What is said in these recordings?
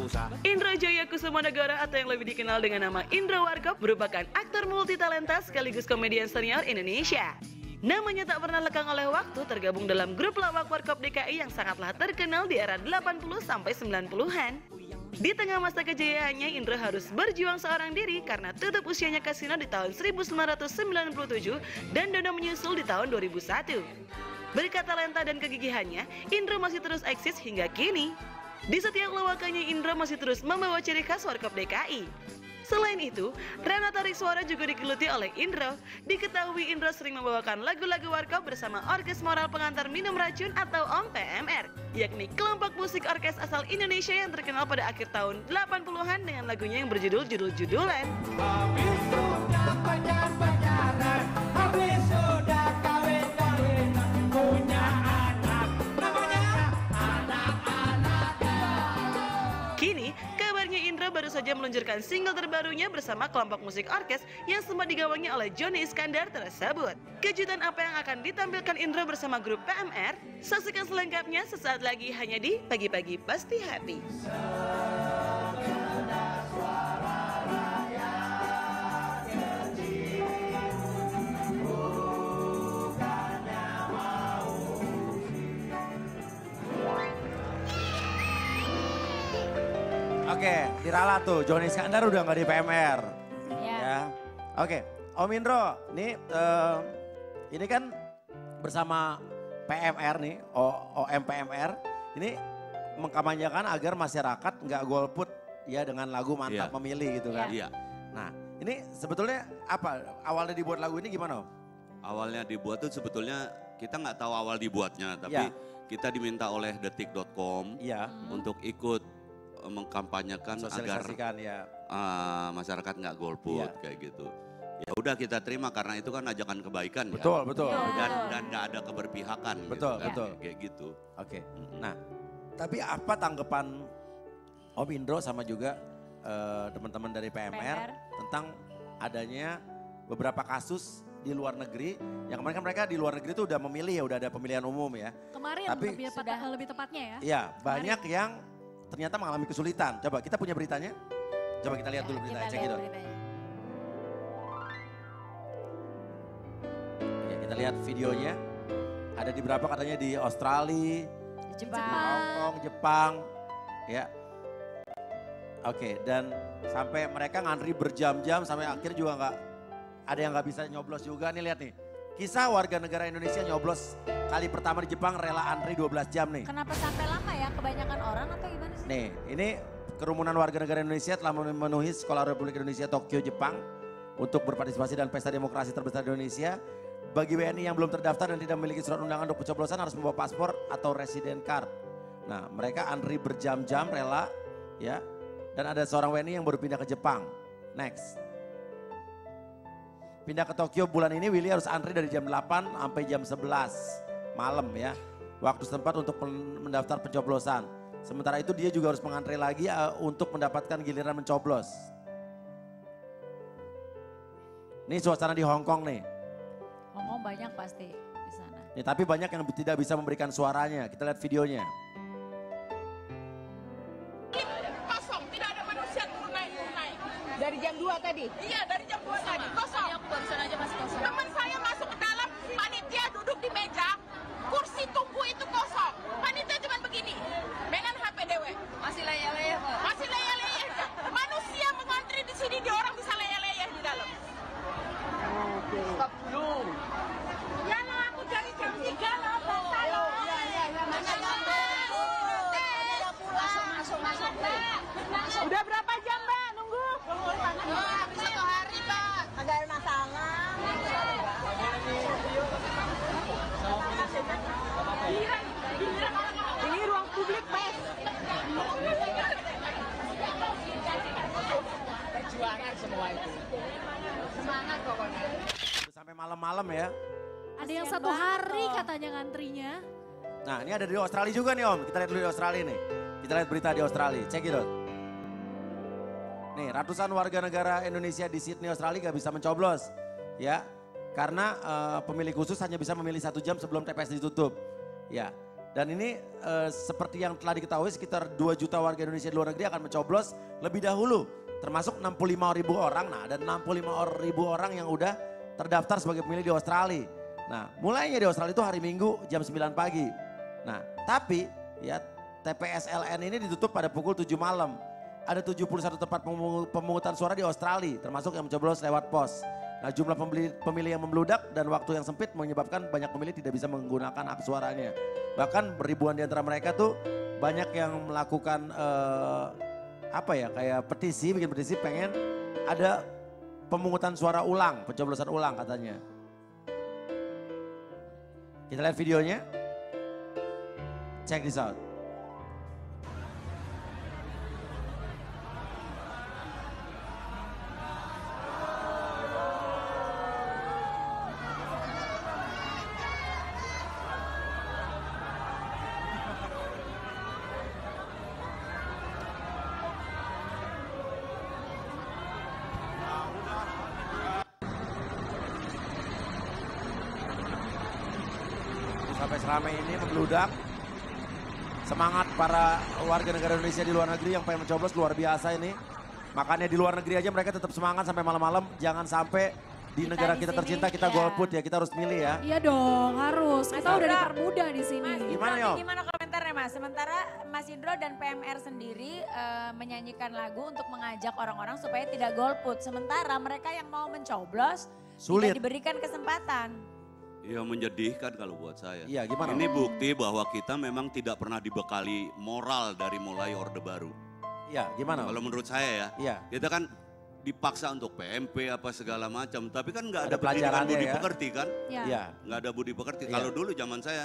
susah. Indro Jaya Kusumanegara atau yang lebih dikenal dengan nama Indro Warkop merupakan aktor multitalenta sekaligus komedian senior Indonesia. Namanya tak pernah lekang oleh waktu, tergabung dalam grup lawak Warkop DKI yang sangatlah terkenal di era 80 sampai 90-an. Di tengah masa kejayaannya, Indro harus berjuang seorang diri karena tutup usianya kasino di tahun 1997 dan Dono menyusul di tahun 2001. Berkat talenta dan kegigihannya, Indro masih terus eksis hingga kini. Di setiap lawakannya, Indro masih terus membawa ciri khas Warkop DKI. Selain itu, Renata Rikswara juga digeluti oleh Indro. Diketahui Indro sering membawakan lagu-lagu Warkop bersama Orkes Moral Pengantar Minum Racun atau OM PMR, yakni kelompok musik orkes asal Indonesia yang terkenal pada akhir tahun 80-an dengan lagunya yang berjudul judul-judulan. Habis sudah pacar-pacaran, habis sudah kawin-kawinan, punya anak, namanya anak-anak. Kini, kabarnya Indro baru saja meluncurkan single terbarunya bersama kelompok musik orkes yang sempat digawangi oleh Johnny Iskandar tersebut. Kejutan apa yang akan ditampilkan Indro bersama grup PMR? Saksikan selengkapnya sesaat lagi hanya di Pagi-Pagi Pasti Happy. Oke, diralat tuh, Johnny Iskandar udah nggak di PMR. Ya. Ya. Oke, Om Indro, ini kan bersama PMR nih, OM PMR, ini mengkampanyekan agar masyarakat nggak golput ya dengan lagu Mantap Iya. Memilih gitu kan. Iya. Nah, ini sebetulnya apa awalnya dibuat lagu ini gimana Om? Awalnya dibuat tuh sebetulnya kita nggak tahu awal dibuatnya, tapi Ya. kita diminta oleh detik.com Iya, untuk ikut mengkampanyekan agar sosialisasikan ya. masyarakat nggak golput Iya. kayak gitu. Ya udah kita terima karena itu kan ajakan kebaikan Betul, ya. betul. Dan nggak ada keberpihakan Betul, gitu kan, betul. kayak gitu. Oke. Nah, tapi apa tanggapan Om Indro sama juga teman-teman dari PMR tentang adanya beberapa kasus di luar negeri yang kemarin kan mereka di luar negeri itu udah memilih ya, udah ada pemilihan umum ya. Kemarin Tapi- lebih tepatnya ya. Iya, banyak yang ternyata mengalami kesulitan. Coba kita punya beritanya. Coba kita lihat dulu beritanya, cek itu. Ya, kita lihat videonya. Ada di berapa katanya di Australia, Di Hong Kong, Jepang, ya. Oke, dan sampai mereka ngantri berjam-jam sampai akhir juga nggak ada yang nggak bisa nyoblos juga nih, lihat nih. Kisah warga negara Indonesia nyoblos kali pertama di Jepang rela antri 12 jam nih. Kenapa sampai lama ya? Kebanyakan orang atau gimana sih? Nih, ini kerumunan warga negara Indonesia telah memenuhi Sekolah Republik Indonesia Tokyo, Jepang untuk berpartisipasi dalam pesta demokrasi terbesar di Indonesia. Bagi WNI yang belum terdaftar dan tidak memiliki surat undangan untuk pencoblosan harus membawa paspor atau resident card. Nah, mereka antri berjam-jam rela ya. Dan ada seorang WNI yang baru pindah ke Jepang. Next. Pindah ke Tokyo bulan ini Willy harus antri dari jam 8 sampai jam 11 malam ya. Waktu setempat untuk mendaftar pencoblosan. Sementara itu dia juga harus mengantri lagi untuk mendapatkan giliran mencoblos. Ini suasana di Hong Kong nih. Ngomong banyak pasti di sana. Nih, tapi banyak yang tidak bisa memberikan suaranya. Kita lihat videonya. Kosong, tidak ada manusia tunai. Dari jam 2 tadi? Iya, dari jam 2 tadi, kosong. Aku barusan aja masih kosong. Teman saya masuk ke dalam, panitia duduk di meja, kursi tunggu itu kosong. Panitia cuma begini, dengan HP dewe. Masih leyeh-leyeh kok. Masih leyeh-leyeh. Manusia mengantri di sini, di orang bisa leyeh-leyeh di dalam. Stop dulu. Ya lah, aku dari jam 3 lah, salah. Masuk. Udah berapa jam, Mbak? Nunggu? Habis 1 hari, Pak. Agak ada masalah. Ini ruang publik, Pak. Perjuangan semua itu. Semangat pokoknya. Sampai malam-malam ya. Ada yang 1 hari katanya ngantrinya. Nah, ini ada di Australia juga nih Om. Kita lihat dulu di Australia nih. Kita lihat berita di Australia. Cek it out. Nih, ratusan warga negara Indonesia di Sydney, Australia gak bisa mencoblos. Ya, karena pemilih khusus hanya bisa memilih 1 jam sebelum TPS ditutup. Ya, Dan ini seperti yang telah diketahui sekitar 2 juta warga Indonesia di luar negeri akan mencoblos lebih dahulu. Termasuk 65.000 orang, nah ada 65.000 orang yang udah terdaftar sebagai pemilih di Australia. Nah mulainya di Australia itu hari Minggu jam 9 pagi. Nah tapi ya TPS-LN ini ditutup pada pukul 7 malam. Ada 71 tempat pemungutan suara di Australia, termasuk yang mencoblos lewat pos. Nah jumlah pemilih yang membludak dan waktu yang sempit menyebabkan banyak pemilih tidak bisa menggunakan hak suaranya. Bahkan ribuan di antara mereka tuh banyak yang melakukan kayak petisi, bikin petisi pengen ada pemungutan suara ulang, pencoblosan ulang katanya. Kita lihat videonya. Check this out. Sampai seramai ini membludak. Semangat para warga negara Indonesia di luar negeri yang pengen mencoblos luar biasa ini. Makanya di luar negeri aja mereka tetap semangat sampai malam-malam. Jangan sampai di negara kita tercinta kita golput ya, kita harus milih ya. Iya dong, harus. Kita udah dipermudah di sini. Gimana Yom? Gimana komentarnya Mas? Sementara Mas Indro dan PMR sendiri menyanyikan lagu untuk mengajak orang-orang supaya tidak golput. Sementara mereka yang mau mencoblos Sulit. tidak diberikan kesempatan. Ya menyedihkan kalau buat saya. Iya gimana? Ini bukti bahwa kita memang tidak pernah dibekali moral dari mulai Orde Baru. Iya gimana? Kalau menurut saya ya, Iya. kita kan dipaksa untuk PMP apa segala macam. Tapi kan nggak ada, Ada pendidikan pelajarannya budi ya. pekerti kan. Ya. Iya. Nggak ada budi pekerti. Iya. Kalau dulu zaman saya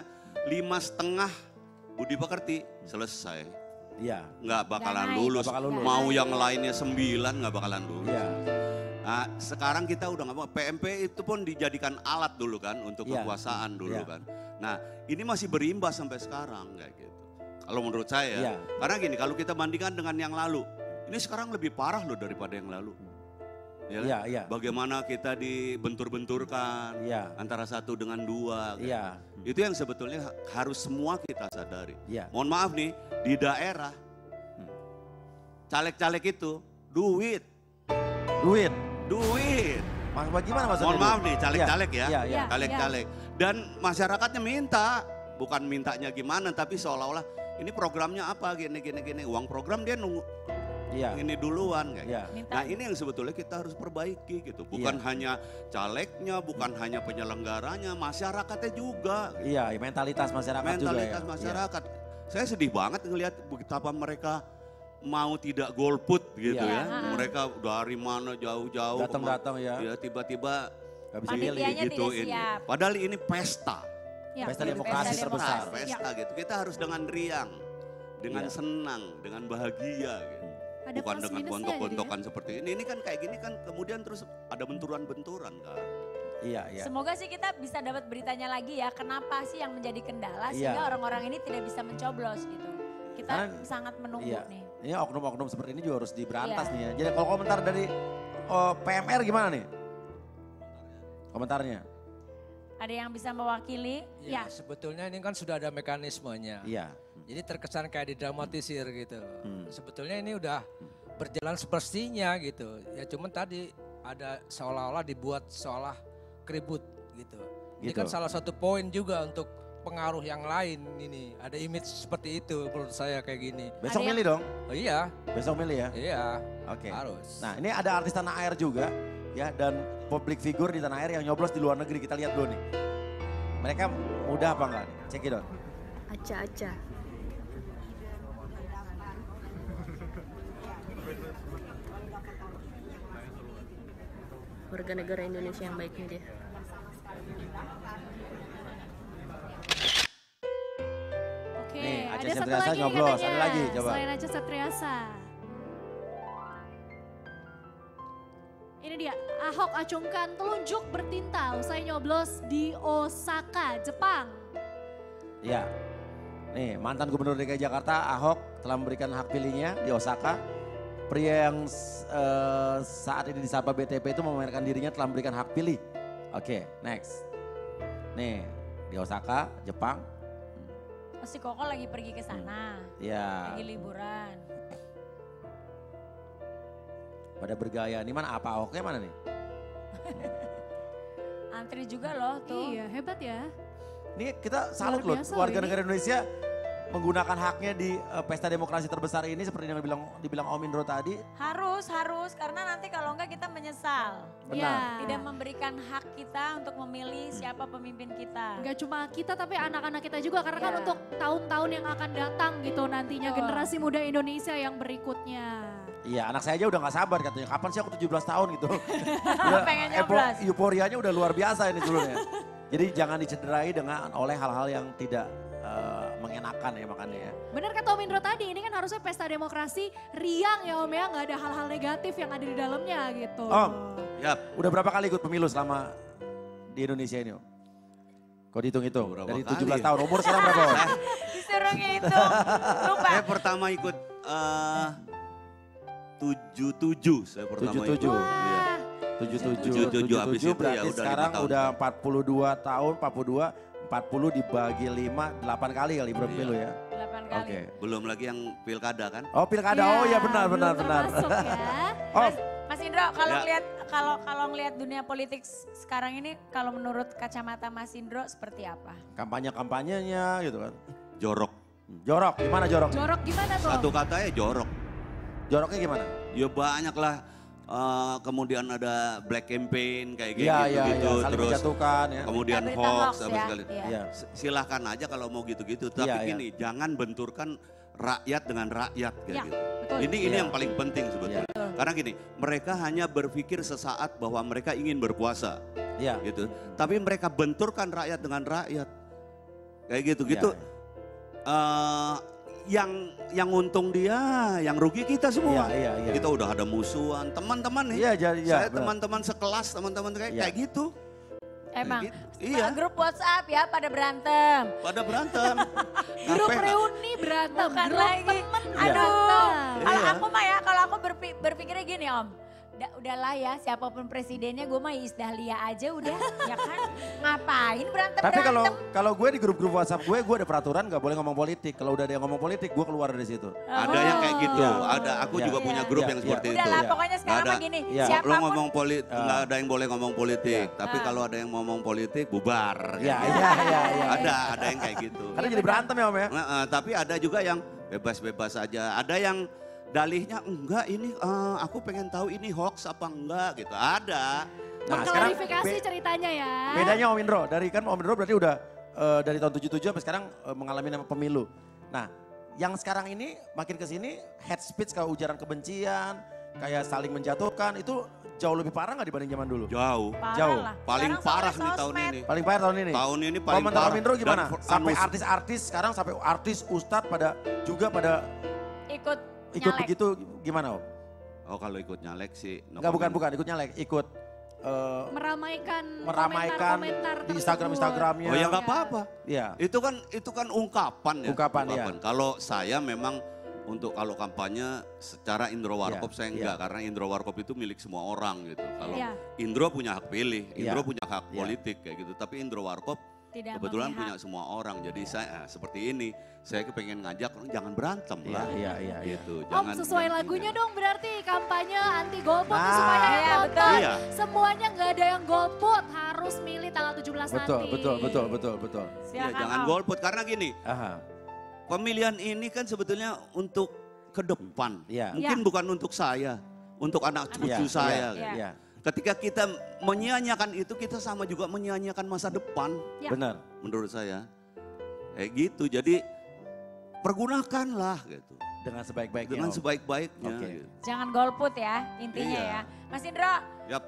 5,5 budi pekerti selesai. Iya. Nggak bakalan naik. lulus. Nggak bakal lulus. Mau yang lainnya 9 nggak bakalan lulus. Iya. Nah, sekarang kita udah nggak mau. PMP itu pun dijadikan alat dulu kan untuk Iya. kekuasaan dulu Iya. kan. Nah ini masih berimbas sampai sekarang kayak gitu. Kalau menurut saya, Iya. karena gini kalau kita bandingkan dengan yang lalu, ini sekarang lebih parah loh daripada yang lalu. Ya kan? Iya, iya. Bagaimana kita dibentur-benturkan Iya. antara satu dengan dua. kayak Iya. gitu. Itu yang sebetulnya harus semua kita sadari. Iya. Mohon maaf nih, di daerah caleg-caleg itu duit. Mas bagaimana maksudnya? Mohon maaf nih, caleg-caleg ya. Iya, iya. Caleg-caleg. Dan masyarakatnya minta, bukan mintanya gimana, tapi seolah-olah ini programnya apa, gini. Uang program dia nunggu Iya. ini duluan. Kayak Iya. gitu. Nah ini yang sebetulnya kita harus perbaiki gitu. Bukan hanya calegnya, bukan hanya penyelenggaranya, masyarakatnya juga. Gitu. Iya, mentalitas masyarakat juga ya. Mentalitas masyarakat. Saya sedih banget ngelihat betapa mereka mau tidak golput gitu Iya. ya. Mereka dari mana jauh-jauh. Datang-datang ya. Ya tiba-tiba Gak bisa Panitianya milih. tidak digituin. siap. Padahal ini pesta. Ya. Pesta Pesta demokrasi demokrasi. terbesar. Pesta gitu. Kita harus dengan riang, dengan Iya. senang, dengan bahagia gitu. Ada Bukan plus dengan minusnya gontok-gontokan jadi seperti ini. Ini kan kayak gini kan kemudian terus ada benturan-benturan kan. Iya, iya. Semoga sih kita bisa dapat beritanya lagi ya. Kenapa sih yang menjadi kendala Iya. sehingga orang-orang ini tidak bisa mencoblos gitu. Kita Karena- sangat menunggu Iya. nih. Ini oknum-oknum seperti ini juga harus diberantas Iya. nih ya. Jadi kalau komentar dari PMR gimana nih? Komentarnya? Ada yang bisa mewakili? Ya. Ya, sebetulnya ini kan sudah ada mekanismenya. Iya. Jadi terkesan kayak didramatisir gitu. Sebetulnya ini udah berjalan sepertinya gitu. Ya cuman tadi ada seolah-olah dibuat seolah keribut gitu. Ini Gitu. kan salah satu poin juga untuk pengaruh yang lain ini. Ada image seperti itu menurut saya kayak gini. Besok Ada yang- milih dong? Oh iya, Besok milih ya? iya Oke. harus. Nah ini ada artis tanah air juga ya dan public figure di tanah air yang nyoblos di luar negeri. Kita lihat dulu nih. Mereka mudah apa enggak nih? Cek it out. Aca-aca. Warga negara Indonesia yang baiknya dia. Oke, Nih, Acha ada satu Septriasa lagi nih nyoblos. katanya. Ada lagi, coba. Selain Acha Septriasa. Ini dia, Ahok acungkan telunjuk bertinta usai nyoblos di Osaka, Jepang. Iya. Nih mantan gubernur DKI Jakarta Ahok telah memberikan hak pilihnya di Osaka. Pria yang saat ini disapa BTP itu memamerkan dirinya telah memberikan hak pilih. Oke, next. Nih di Osaka, Jepang. Si Koko lagi pergi ke sana. Ya. Lagi liburan. Pada bergaya. Ini mana apa Ahoknya mana nih? Antri juga loh tuh. Iya, hebat ya. Ini kita salut loh biasa warga loh ini. negara Indonesia menggunakan haknya di pesta demokrasi terbesar ini seperti yang dibilang Om Indro tadi. Harus karena nanti kalau enggak kita menyesal. Benar. Ya. Tidak memberikan hak kita untuk memilih siapa pemimpin kita. Enggak cuma kita tapi anak-anak kita juga karena kan Iya. untuk tahun-tahun yang akan datang gitu nantinya Betul. generasi muda Indonesia yang berikutnya. Iya anak saya aja udah gak sabar katanya, kapan sih aku 17 tahun gitu. Pengen nyoblos. Euforianya udah luar biasa ini sebelumnya. Jadi jangan dicederai oleh hal-hal yang tidak mengenakan ya makanya ya. Benar kata Om Indro tadi, ini kan harusnya pesta demokrasi riang ya Om ya, nggak ada hal-hal negatif yang ada di dalamnya gitu. Om, Yap. udah berapa kali ikut pemilu selama di Indonesia ini Om? Kau dihitung-hitung Berapa dari kali 17 ya? tahun, umur sekarang berapa Om? Disuruh ngitung. Lupa. Saya pertama ikut 77, saya pertama 77. ikut. Iya. 77 habis itu ya berarti udah sekarang 5 tahun. udah 42 tahun, 40 dibagi 5, 8 kali kali berpemilu ya. 8 kali. Oke. Belum lagi yang pilkada kan. Oh pilkada, oh ya benar. belum termasuk ya. Oh Mas Indro, kalau Ya. ngelihat kalau ngelihat dunia politik sekarang ini, kalau menurut kacamata Mas Indro seperti apa? kampanyenya gitu kan. Jorok. Jorok, gimana jorok? Jorok gimana tuh? Satu katanya jorok. Joroknya gimana? Ya banyak lah. Kemudian ada black campaign kayak Iya, gitu-gitu. saling Terus menjatuhkan ya. kemudian Berita hoax hoax apa ya, sekali. iya. Iya. Silahkan aja kalau mau gitu-gitu. Tapi Iya, iya. gini, jangan benturkan rakyat dengan rakyat kayak Ya, gitu. betul. Ini Iya. yang paling penting sebetulnya. Karena gini, mereka hanya berpikir sesaat bahwa mereka ingin berkuasa, Iya. gitu. Tapi mereka benturkan rakyat dengan rakyat, kayak gitu-gitu. Yang untung dia, yang rugi kita semua. Iya. Kita udah ada musuhan, teman-teman nih. Iya, jadi Saya teman-teman sekelas, teman-teman kayak gitu. Emang, gitu. Iya. grup WhatsApp ya pada berantem. Pada berantem. Grup Ngapain? reuni berantem, Bukan grup lagi. temen Aduh, berantem. kalau Iya. aku mah ya, kalau aku berpikirnya gini Om. Udahlah ya, siapapun presidennya gue mah Iis Dahlia aja udah, ya kan? Ngapain berantem? Tapi kalau gue di grup-grup WhatsApp gue ada peraturan gak boleh ngomong politik. Kalau udah ada yang ngomong politik, gue keluar dari situ. Ada yang kayak gitu. Iya. Ada, aku Iya. juga punya grup Iya. yang seperti itu. Udahlah, Iya. pokoknya sekarang Nggak mah ada. gini, Iya. Lo siapapun ngomong politik, nggak ada yang boleh ngomong politik. Tapi kalau ada yang ngomong politik, bubar. Iya. Ada yang kayak gitu. Karena jadi berantem ya Om ya. Tapi ada juga yang bebas-bebas aja. Ada yang dalihnya enggak ini aku pengen tahu ini hoax apa enggak gitu. Ada. Nah sekarang Klarifikasi ceritanya ya. bedanya Om Indro, dari kan Om Indro berarti udah dari tahun 77 sampai sekarang mengalami nama pemilu. Nah yang sekarang ini makin ke sini hate speech kayak ujaran kebencian, kayak saling menjatuhkan itu jauh lebih parah nggak dibanding zaman dulu? Jauh. Jauh. Paling Sekarang parah soalnya nih tahun sosmed. ini. Paling parah tahun ini? Tahun ini paling Komentar parah. Om Indro gimana? Dan Sampai anu- artis-artis sekarang sampai artis, ustadz pada ikut Nyalek. begitu gimana Om? Oh kalau ikut nyalek sih. no Enggak comment. bukan ikut nyalek, ikut Meramaikan komentar di Instagramnya. Oh ya nggak apa-apa. Iya. Itu kan ungkapan ya. Ungkapan, iya. Kalau saya memang untuk kalau kampanye secara Indro Warkop Iya, saya enggak. Karena Indro Warkop itu milik semua orang gitu. Kalau Iya. Indro punya hak pilih, Indro Iya. punya hak Iya. politik kayak gitu. Tapi Indro Warkop Tidak kebetulan memihak. punya semua orang. Jadi saya seperti ini. Saya pengen ngajak orang jangan berantem Iya, lah. iya. Gitu. Om sesuai lagunya dong berarti kampanye anti golput nih Nah, supaya yang iya, nonton betul. Iya. semuanya nggak ada yang golput harus milih tanggal 17 nanti. Betul. Ya, Silakan, jangan Om. golput karena gini. Aha. Pemilihan ini kan sebetulnya untuk ke depan. Iya. Mungkin bukan untuk saya, untuk anak cucu saya. iya. Iya. Ketika kita menyia-nyiakan itu, kita sama juga menyia-nyiakan masa depan, Ya. Benar. menurut saya. Kayak gitu, jadi pergunakanlah gitu. Dengan sebaik-baiknya. Dengan Om. sebaik-baiknya. Oke. gitu. Jangan golput ya intinya Iya. ya. Mas Indro, Yap,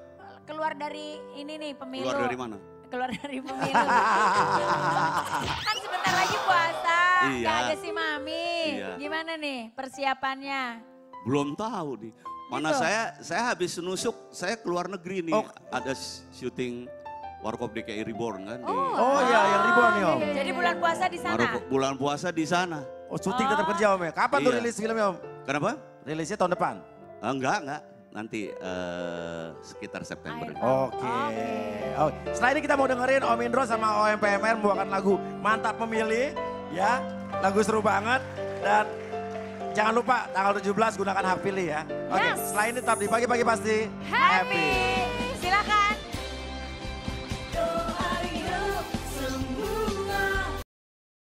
keluar dari ini nih pemilu. keluar dari mana? Keluar dari pemilu. Kan sebentar lagi puasa, Iya. gak ada si Mami. Iya. Gimana nih persiapannya? Belum tahu nih. Mana Gitu. saya habis nusuk, saya keluar negeri nih. Oh. Ada syuting Warkop DKI Reborn kan. Oh iya, yang ribuan nih Om. Jadi bulan puasa di sana? Bulan puasa di sana. Oh syuting tetap kerja Om ya. Kapan tuh Iya. rilis filmnya Om? Kenapa? Rilisnya tahun depan? Enggak. Nanti sekitar September. Akhir Oke. Oh, setelah ini kita mau dengerin Om Indro sama OMPMR membawakan lagu Mantap Memilih. Ya, Lagu seru banget dan jangan lupa tanggal 17 gunakan hak pilih ya. Oke, Yes. selain itu tetap di pagi-pagi pasti Happy.